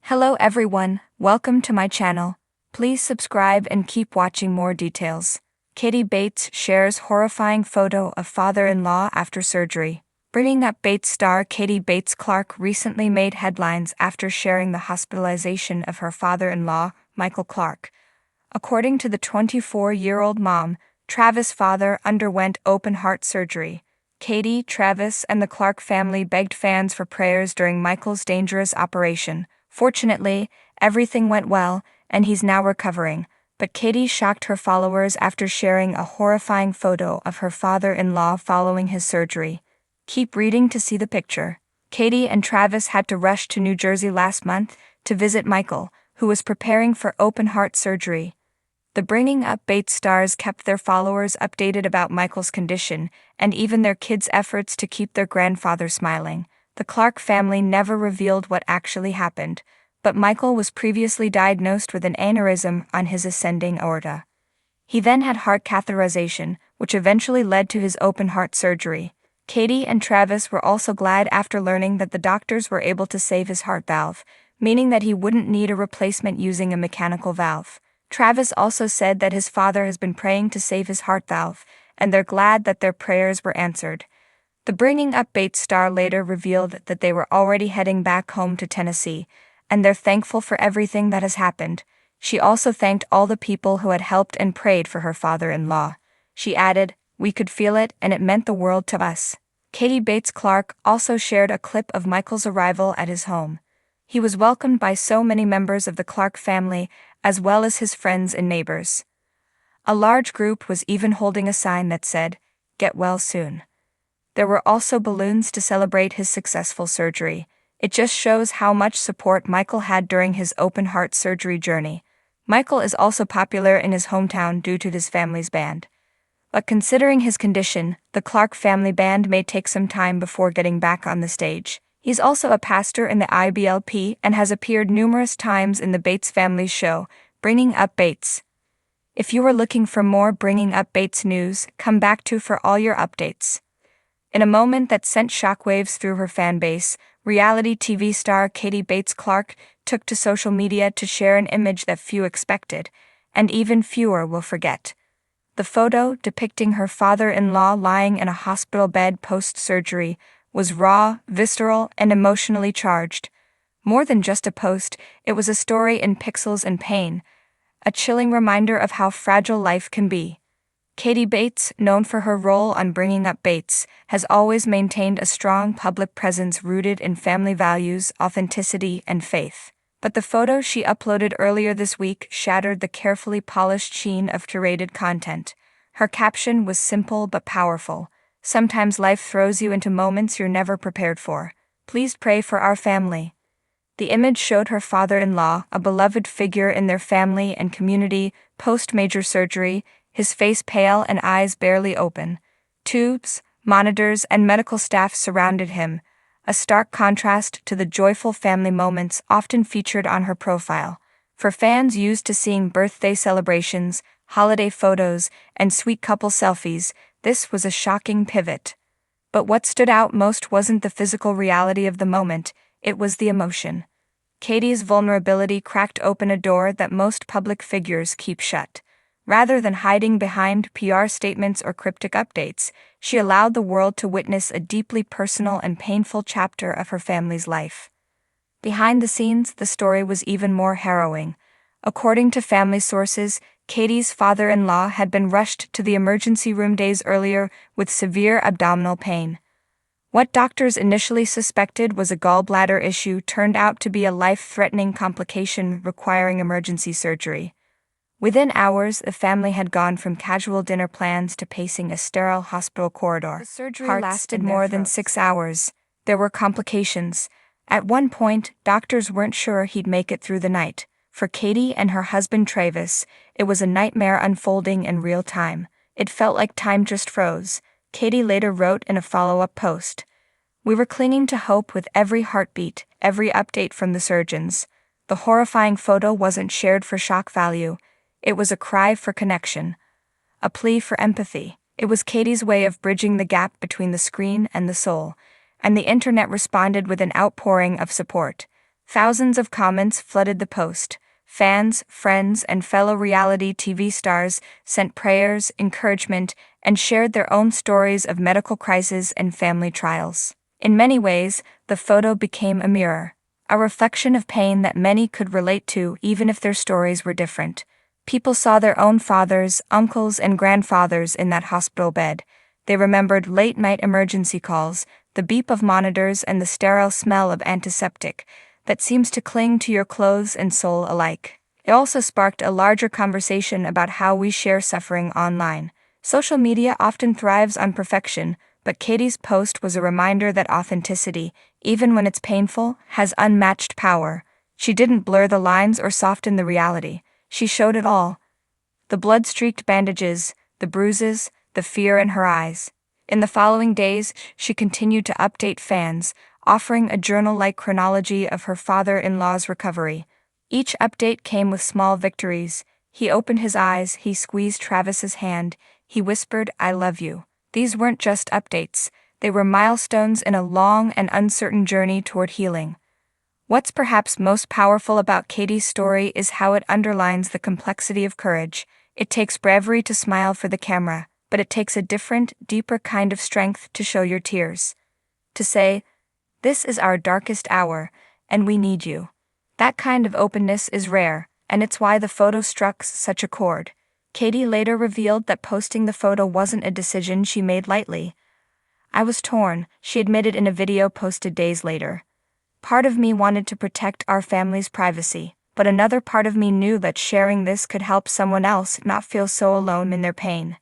Hello everyone, welcome to my channel. Please subscribe and keep watching more details. Katie Bates shares horrifying photo of father-in-law after surgery. Bringing Up Bates star Katie Bates Clark recently made headlines after sharing the hospitalization of her father-in-law, Michael Clark. According to the 24-year-old mom, Travis' father underwent open-heart surgery. Katie, Travis, and the Clark family begged fans for prayers during Michael's dangerous operation. Fortunately, everything went well, and he's now recovering, but Katie shocked her followers after sharing a horrifying photo of her father-in-law following his surgery. Keep reading to see the picture. Katie and Travis had to rush to New Jersey last month to visit Michael, who was preparing for open-heart surgery. The Bringing Up Bates stars kept their followers updated about Michael's condition and even their kids' efforts to keep their grandfather smiling. The Clark family never revealed what actually happened, but Michael was previously diagnosed with an aneurysm on his ascending aorta. He then had heart catheterization, which eventually led to his open-heart surgery. Katie and Travis were also glad after learning that the doctors were able to save his heart valve, meaning that he wouldn't need a replacement using a mechanical valve. Travis also said that his father has been praying to save his heart valve, and they're glad that their prayers were answered. The Bringing Up Bates star later revealed that they were already heading back home to Tennessee, and they're thankful for everything that has happened. She also thanked all the people who had helped and prayed for her father-in-law. She added, "We could feel it, and it meant the world to us." Katie Bates Clark also shared a clip of Michael's arrival at his home. He was welcomed by so many members of the Clark family, as well as his friends and neighbors. A large group was even holding a sign that said, "Get well soon." There were also balloons to celebrate his successful surgery. It just shows how much support Michael had during his open-heart surgery journey. Michael is also popular in his hometown due to his family's band. But considering his condition, the Clark family band may take some time before getting back on the stage. He's also a pastor in the IBLP and has appeared numerous times in the Bates family's show, Bringing Up Bates. If you are looking for more Bringing Up Bates news, come back to for all your updates. In a moment that sent shockwaves through her fan base, reality TV star Katie Bates Clark took to social media to share an image that few expected, and even fewer will forget. The photo, depicting her father-in-law lying in a hospital bed post-surgery, was raw, visceral, and emotionally charged. More than just a post, it was a story in pixels and pain, a chilling reminder of how fragile life can be. Katie Bates, known for her role on Bringing Up Bates, has always maintained a strong public presence rooted in family values, authenticity, and faith. But the photo she uploaded earlier this week shattered the carefully polished sheen of curated content. Her caption was simple but powerful. "Sometimes life throws you into moments you're never prepared for. Please pray for our family." The image showed her father-in-law, a beloved figure in their family and community, post-major surgery, his face pale and eyes barely open. Tubes, monitors, and medical staff surrounded him, a stark contrast to the joyful family moments often featured on her profile. For fans used to seeing birthday celebrations, holiday photos, and sweet couple selfies, this was a shocking pivot. But what stood out most wasn't the physical reality of the moment, it was the emotion. Katie's vulnerability cracked open a door that most public figures keep shut. Rather than hiding behind PR statements or cryptic updates, she allowed the world to witness a deeply personal and painful chapter of her family's life. Behind the scenes, the story was even more harrowing. According to family sources, Katie's father-in-law had been rushed to the emergency room days earlier with severe abdominal pain. What doctors initially suspected was a gallbladder issue turned out to be a life-threatening complication requiring emergency surgery. Within hours, the family had gone from casual dinner plans to pacing a sterile hospital corridor. The surgery lasted more than 6 hours. There were complications. At one point, doctors weren't sure he'd make it through the night. For Katie and her husband Travis, it was a nightmare unfolding in real time. It felt like time just froze. Katie later wrote in a follow-up post, "We were clinging to hope with every heartbeat, every update from the surgeons." The horrifying photo wasn't shared for shock value. It was a cry for connection, a plea for empathy. It was Katie's way of bridging the gap between the screen and the soul, and the internet responded with an outpouring of support. Thousands of comments flooded the post. Fans, friends, and fellow reality TV stars sent prayers, encouragement, and shared their own stories of medical crises and family trials. In many ways, the photo became a mirror, a reflection of pain that many could relate to even if their stories were different. People saw their own fathers, uncles, and grandfathers in that hospital bed. They remembered late-night emergency calls, the beep of monitors, and the sterile smell of antiseptic that seems to cling to your clothes and soul alike. It also sparked a larger conversation about how we share suffering online. Social media often thrives on perfection, but Katie's post was a reminder that authenticity, even when it's painful, has unmatched power. She didn't blur the lines or soften the reality. She showed it all. The blood-streaked bandages, the bruises, the fear in her eyes. In the following days, she continued to update fans, offering a journal-like chronology of her father-in-law's recovery. Each update came with small victories. He opened his eyes, he squeezed Travis's hand, he whispered, "I love you." These weren't just updates, they were milestones in a long and uncertain journey toward healing. What's perhaps most powerful about Katie's story is how it underlines the complexity of courage. It takes bravery to smile for the camera, but it takes a different, deeper kind of strength to show your tears. To say, "This is our darkest hour, and we need you." That kind of openness is rare, and it's why the photo struck such a chord. Katie later revealed that posting the photo wasn't a decision she made lightly. "I was torn," she admitted in a video posted days later. "Part of me wanted to protect our family's privacy, but another part of me knew that sharing this could help someone else not feel so alone in their pain."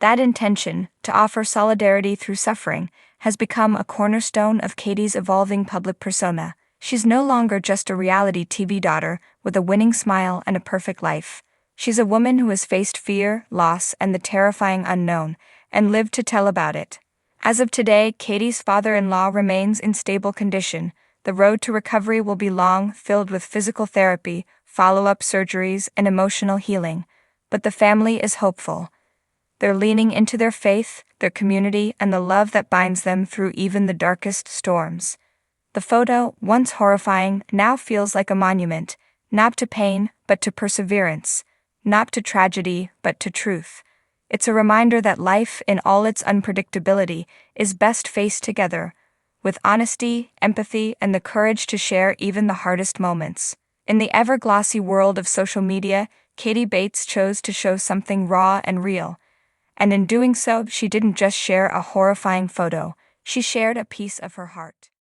That intention, to offer solidarity through suffering, has become a cornerstone of Katie's evolving public persona. She's no longer just a reality TV daughter with a winning smile and a perfect life. She's a woman who has faced fear, loss, and the terrifying unknown, and lived to tell about it. As of today, Katie's father-in-law remains in stable condition. The road to recovery will be long, filled with physical therapy, follow-up surgeries, and emotional healing. But the family is hopeful. They're leaning into their faith, their community, and the love that binds them through even the darkest storms. The photo, once horrifying, now feels like a monument, not to pain, but to perseverance, not to tragedy, but to truth. It's a reminder that life, in all its unpredictability, is best faced together, with honesty, empathy, and the courage to share even the hardest moments. In the ever-glossy world of social media, Katie Bates chose to show something raw and real. And in doing so, she didn't just share a horrifying photo, she shared a piece of her heart.